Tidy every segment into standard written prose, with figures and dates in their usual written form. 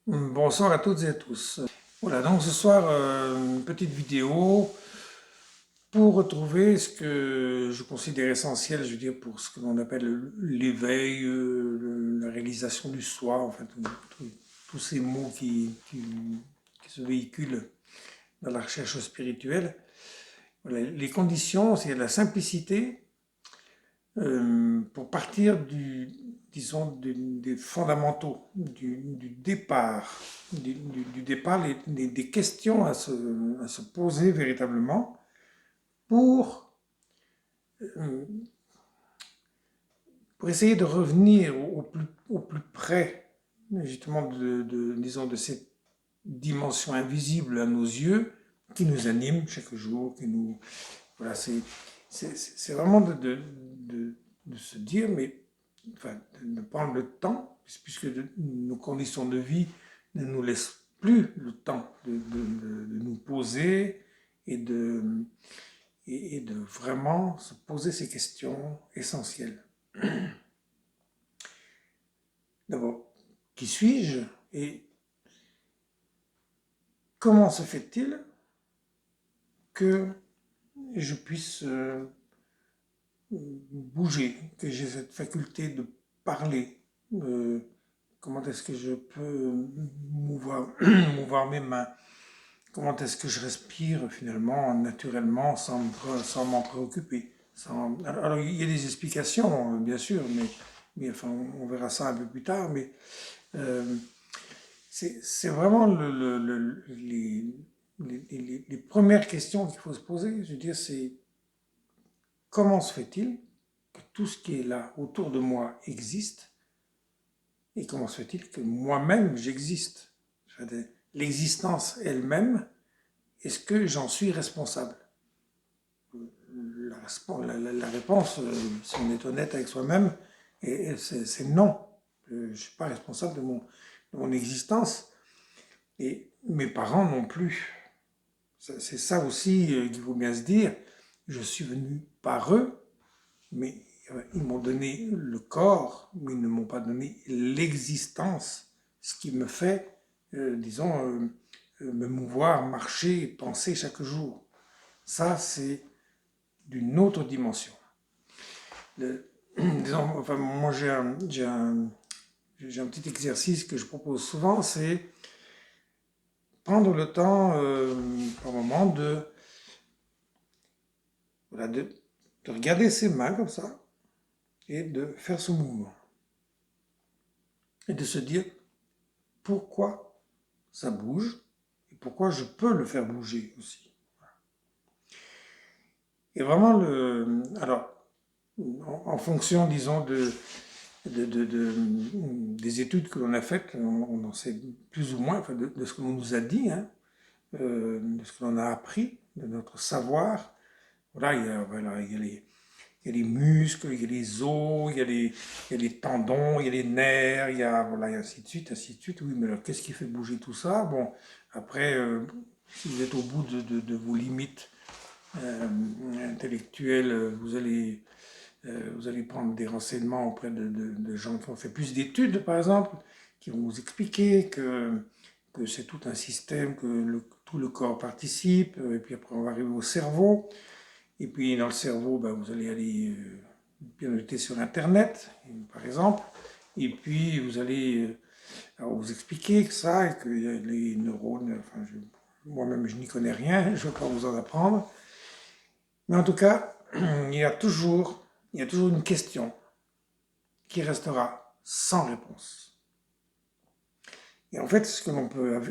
Bonsoir à toutes et à tous. Voilà, donc ce soir, une petite vidéo pour retrouver ce que je considère essentiel, je veux dire, pour ce que l'on appelle l'éveil, la réalisation du soi, en fait, tous ces mots qui se véhiculent dans la recherche spirituelle. Voilà, les conditions, c'est la simplicité, pour partir disons, des fondamentaux, du départ, du départ, des questions à se poser véritablement pour, euh, pour essayer de revenir au plus près, justement, disons, de cette dimension invisible à nos yeux qui nous anime chaque jour, qui nous, voilà, c'est vraiment de se dire, mais enfin, de prendre le temps, puisque nos conditions de vie ne nous laissent plus le temps de nous poser et et de vraiment se poser ces questions essentielles. D'abord, qui suis-je et comment se fait-il que je puisse bouger, que j'ai cette faculté de parler. Euh, Comment est-ce que je peux mouvoir mes mains? Comment est-ce que je respire finalement naturellement sans m'en préoccuper? Alors, il y a des explications, bien sûr, mais enfin, on verra ça un peu plus tard. Mais euh, c'est vraiment les premières questions qu'il faut se poser. Je veux dire, c'est comment se fait-il que tout ce qui est là autour de moi existe et comment se fait-il que moi-même j'existe? L'existence elle-même, est-ce que j'en suis responsable? La réponse, si on est honnête avec soi-même, c'est non. Je ne suis pas responsable de mon existence et mes parents non plus. C'est ça aussi qu'il faut bien se dire. Je suis venu par eux, mais ils m'ont donné le corps, mais ils ne m'ont pas donné l'existence, ce qui me fait, disons, me mouvoir, marcher, penser chaque jour. Ça, c'est d'une autre dimension. Disons, enfin, moi, j'ai un petit exercice que je propose souvent, c'est prendre le temps, par moment, voilà, de regarder ses mains comme ça et de faire ce mouvement. Et de se dire pourquoi ça bouge et pourquoi je peux le faire bouger aussi. Et vraiment, alors, en fonction, disons, des études que l'on a faites, on en sait plus ou moins, enfin, de ce que l'on nous a dit, hein, de ce que l'on a appris, de notre savoir. Voilà, il y a les muscles, il y a les os, il y a les tendons, il y a les nerfs, voilà, et ainsi de suite, ainsi de suite. Oui, mais alors qu'est-ce qui fait bouger tout ça? Bon, après, si vous êtes au bout de vos limites euh, intellectuelles, vous allez prendre des renseignements auprès de gens qui ont fait plus d'études, par exemple, qui vont vous expliquer que c'est tout un système, que tout le corps participe, et puis après on va arriver au cerveau, et puis dans le cerveau, ben, vous allez aller pianoter sur Internet, par exemple, et puis vous allez vous expliquer que ça, et qu'il y a les neurones, enfin, moi-même je n'y connais rien, je ne vais pas vous en apprendre, mais en tout cas, il y a toujours une question qui restera sans réponse. Et en fait, ce que l'on peut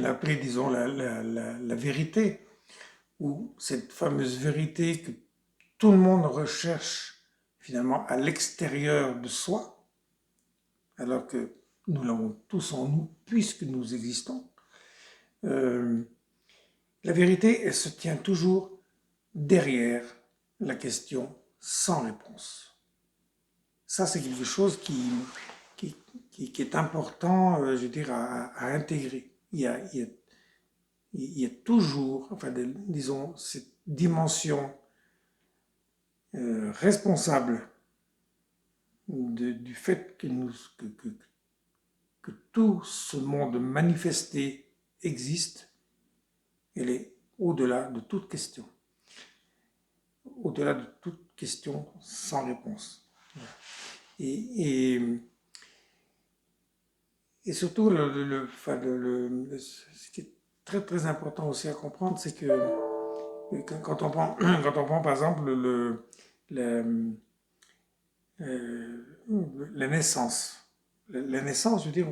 appeler, disons, la vérité, ou cette fameuse vérité que tout le monde recherche finalement à l'extérieur de soi, alors que nous l'avons tous en nous puisque nous existons, euh, la vérité, elle se tient toujours derrière la question sans réponse. Ça, c'est quelque chose qui, qui est important, je veux dire, à intégrer. Il y a toujours, enfin, disons, cette dimension responsable du fait que que tout ce monde manifesté existe, elle est au-delà de toute question. Au-delà de toute question sans réponse. Et, et, et surtout, ce qui est très très important aussi à comprendre, c'est que quand on prend, quand on prend par exemple euh, la naissance, la naissance, je veux dire,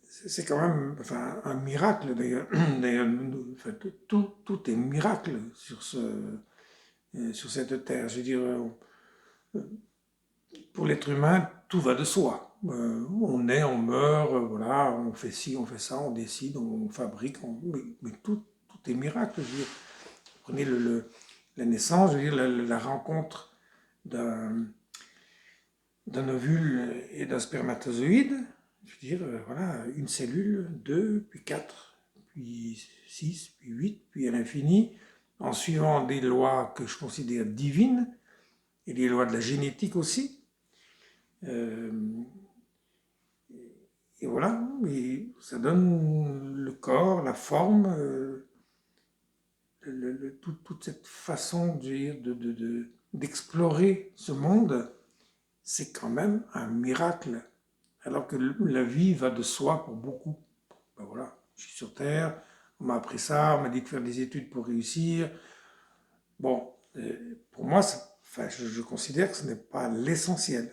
c'est quand même enfin, un miracle d'ailleurs. D'ailleurs, enfin, tout est miracle sur cette terre. Je veux dire, pour l'être humain, tout va de soi. On naît, on meurt, voilà, on fait ci, on fait ça, on décide, on fabrique, mais tout est miracle. Je veux dire, prenez la naissance, je veux dire, la rencontre d'un ovule et d'un spermatozoïde. Je veux dire, voilà, une cellule, deux, puis quatre, puis six, puis huit, puis à l'infini, en suivant des lois que je considère divines, et les lois de la génétique aussi. Euh, et voilà, et ça donne le corps, la forme, toute cette façon d'explorer ce monde, c'est quand même un miracle. Alors que la vie va de soi pour beaucoup. Ben voilà, je suis sur Terre, on m'a appris ça, on m'a dit de faire des études pour réussir. Bon, pour moi, enfin, je considère que ce n'est pas l'essentiel.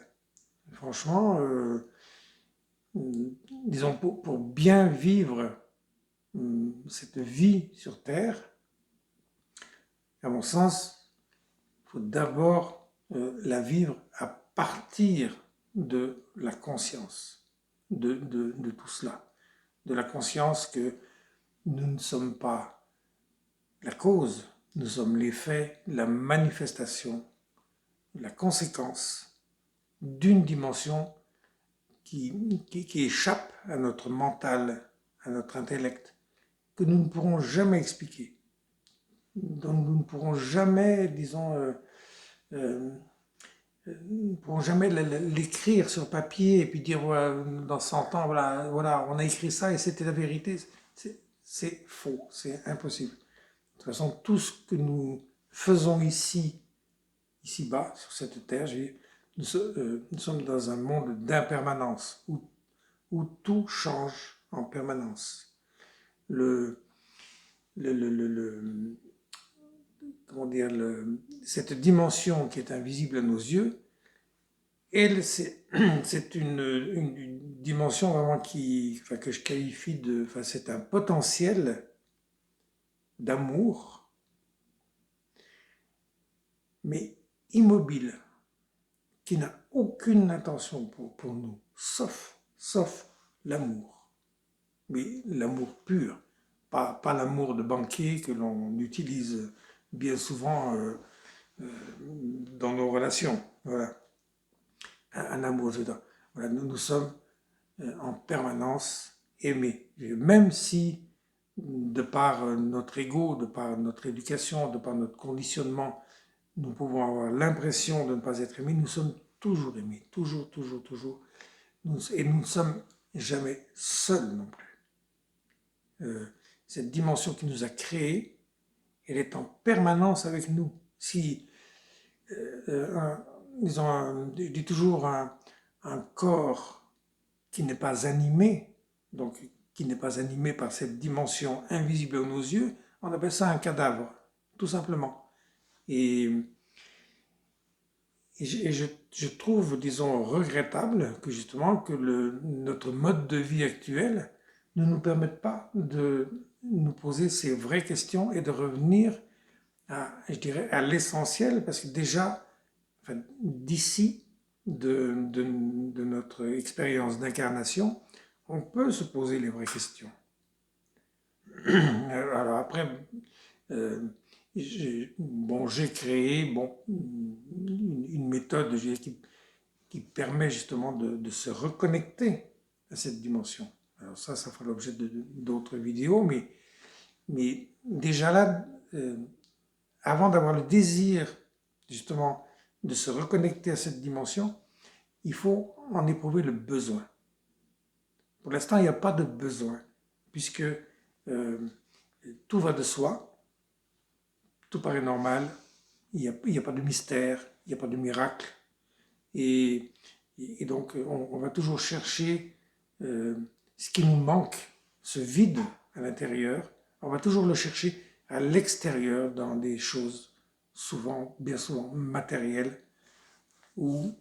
Franchement, disons, pour bien vivre cette vie sur Terre, à mon sens, il faut d'abord la vivre à partir de la conscience de tout cela. De la conscience que nous ne sommes pas la cause, nous sommes l'effet, la manifestation, la conséquence d'une dimension qui échappe à notre mental, à notre intellect, que nous ne pourrons jamais expliquer, dont nous ne pourrons jamais, disons, nous ne pourrons jamais l'écrire sur papier et puis dire dans 100 ans, voilà, voilà, on a écrit ça et c'était la vérité. C'est faux, c'est impossible. De toute façon, tout ce que nous faisons ici-bas, sur cette terre, nous sommes dans un monde d'impermanence, où tout change en permanence. Comment dire, cette dimension qui est invisible à nos yeux, elle, c'est une dimension vraiment enfin, que je qualifie de... Enfin, c'est un potentiel d'amour, mais immobile, qui n'a aucune intention pour nous, sauf l'amour. Mais l'amour pur, pas l'amour de banquier que l'on utilise bien souvent dans nos relations. Voilà. Un amour, voilà, nous sommes en permanence aimés. Même si, de par notre ego, de par notre éducation, de par notre conditionnement, nous pouvons avoir l'impression de ne pas être aimés, nous sommes toujours aimés, toujours, toujours, toujours. Et nous ne sommes jamais seuls non plus. Cette dimension qui nous a créés, elle est en permanence avec nous. Si, disons, je dis toujours un corps qui n'est pas animé, donc qui n'est pas animé par cette dimension invisible à nos yeux, on appelle ça un cadavre, tout simplement. Et je trouve, disons, regrettable que justement que notre mode de vie actuel ne nous permette pas de nous poser ces vraies questions et de revenir je dirais, à l'essentiel, parce que déjà, enfin, d'ici de notre expérience d'incarnation, on peut se poser les vraies questions. Alors après, j'ai créé une méthode qui permet justement de se reconnecter à cette dimension. Alors ça fera l'objet d'autres vidéos, mais déjà là, avant d'avoir le désir justement de se reconnecter à cette dimension, il faut en éprouver le besoin. Pour l'instant, il n'y a pas de besoin, puisque tout va de soi, tout paraît normal, il n'y a pas de mystère, il n'y a pas de miracle, et, et donc on va toujours chercher ce qui nous manque, ce vide à l'intérieur, on va toujours le chercher à l'extérieur dans des choses souvent, bien souvent matérielles, ou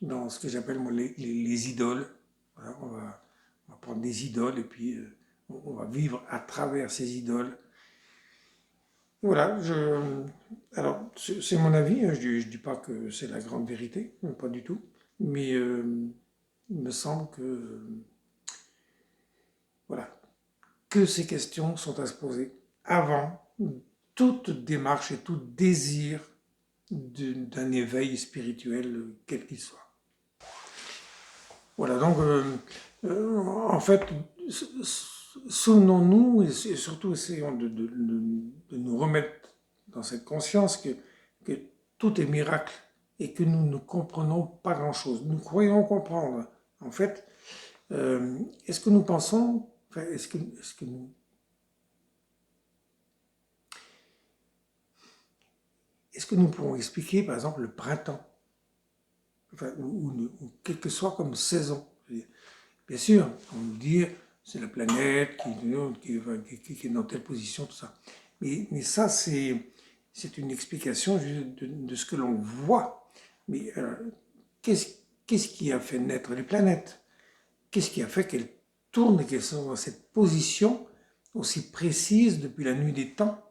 dans ce que j'appelle moi les idoles. Voilà, on va prendre des idoles et puis on va vivre à travers ces idoles. Voilà, alors c'est mon avis, hein, je ne dis pas que c'est la grande vérité, pas du tout, mais il me semble que, voilà, que ces questions sont à se poser avant toute démarche et tout désir d'un éveil spirituel, quel qu'il soit. Voilà, donc en fait, souvenons-nous et surtout essayons de nous remettre dans cette conscience que tout est miracle et que nous ne comprenons pas grand-chose. Nous croyons comprendre. En fait, est-ce que nous pensons, enfin, est-ce que nous pouvons expliquer, par exemple, le printemps, enfin, ou quelle que soit comme saison? Bien sûr, on nous dit c'est la planète qui est dans telle position, tout ça. Mais ça, c'est une explication de ce que l'on voit. Mais qu'est-ce qui a fait naître les planètes? Qu'est-ce qui a fait qu'elles tournent et qu'elles sont dans cette position aussi précise depuis la nuit des temps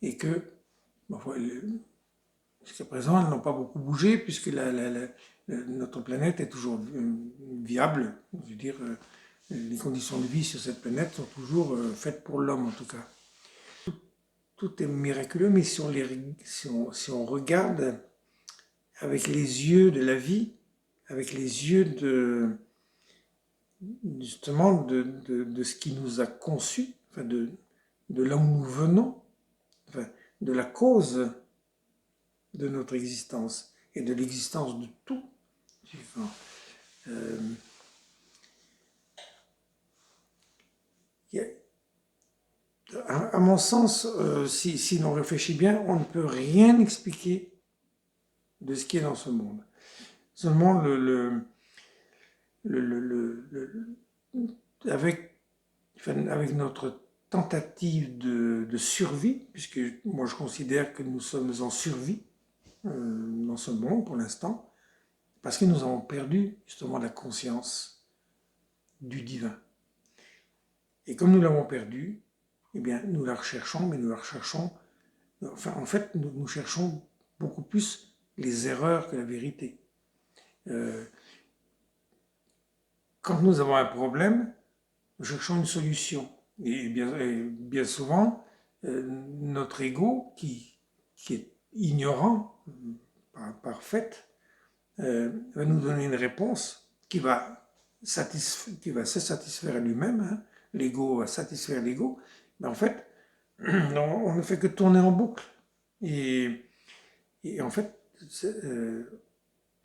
et que, jusqu'à présent, elles n'ont pas beaucoup bougé puisque notre planète est toujours viable. Je veux dire, les conditions de vie sur cette planète sont toujours faites pour l'homme en tout cas. Tout est miraculeux, mais si on regarde avec les yeux de la vie, avec les yeux justement de ce qui nous a conçus, enfin de là où nous venons, enfin, de la cause de notre existence et de l'existence de tout. Euh, à mon sens, si l'on réfléchit bien, on ne peut rien expliquer de ce qui est dans ce monde. Seulement avec notre tentative de survie, puisque moi je considère que nous sommes en survie dans ce monde pour l'instant, parce que nous avons perdu justement la conscience du divin. Et comme nous l'avons perdue, eh bien nous la recherchons, mais nous la recherchons, enfin en fait nous cherchons beaucoup plus les erreurs que la vérité. Quand nous avons un problème, nous cherchons une solution. Et bien souvent, notre ego, qui est ignorant par fait, va nous donner une réponse qui va se satisfaire à lui-même. Hein. L'ego va satisfaire l'ego. Mais en fait, on ne fait que tourner en boucle. Et en fait,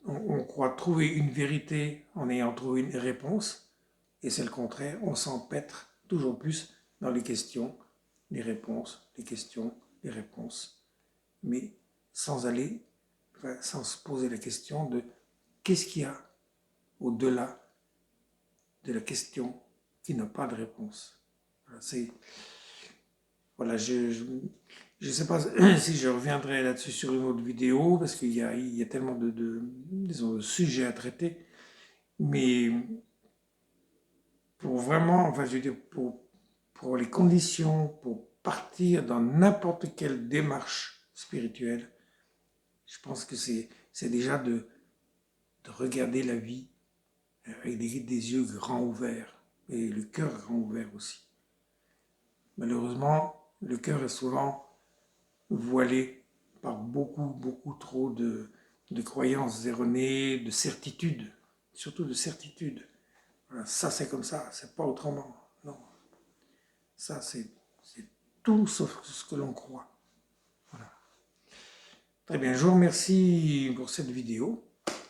on croit trouver une vérité en ayant trouvé une réponse, et c'est le contraire, on s'empêtre toujours plus dans les questions, les réponses, les questions, les réponses, mais sans se poser la question de qu'est-ce qu'il y a au-delà de la question qui n'a pas de réponse. Voilà, je ne sais pas si je reviendrai là-dessus sur une autre vidéo, parce qu'il y a tellement de sujets à traiter, mais pour vraiment, enfin je veux dire, pour les conditions, pour partir dans n'importe quelle démarche spirituelle, je pense que c'est déjà de regarder la vie avec des yeux grands ouverts, et le cœur grand ouvert aussi. Malheureusement, le cœur est souvent voilé par beaucoup trop de croyances erronées, de certitudes, surtout de certitudes. Voilà, ça c'est comme ça, c'est pas autrement. Non, ça c'est tout sauf ce que l'on croit. Voilà. Très bien, je vous remercie pour cette vidéo.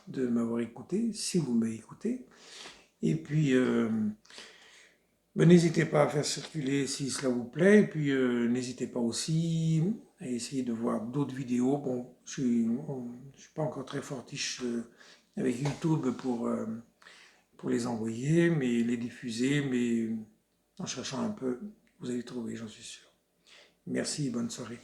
de m'avoir écouté, si vous m'avez écouté. Et puis, n'hésitez pas à faire circuler si cela vous plaît. Et puis, n'hésitez pas aussi à essayer de voir d'autres vidéos. Bon, je suis pas encore très fortiche avec YouTube pour les envoyer, mais les diffuser. Mais en cherchant un peu, vous allez trouver, j'en suis sûr. Merci, bonne soirée.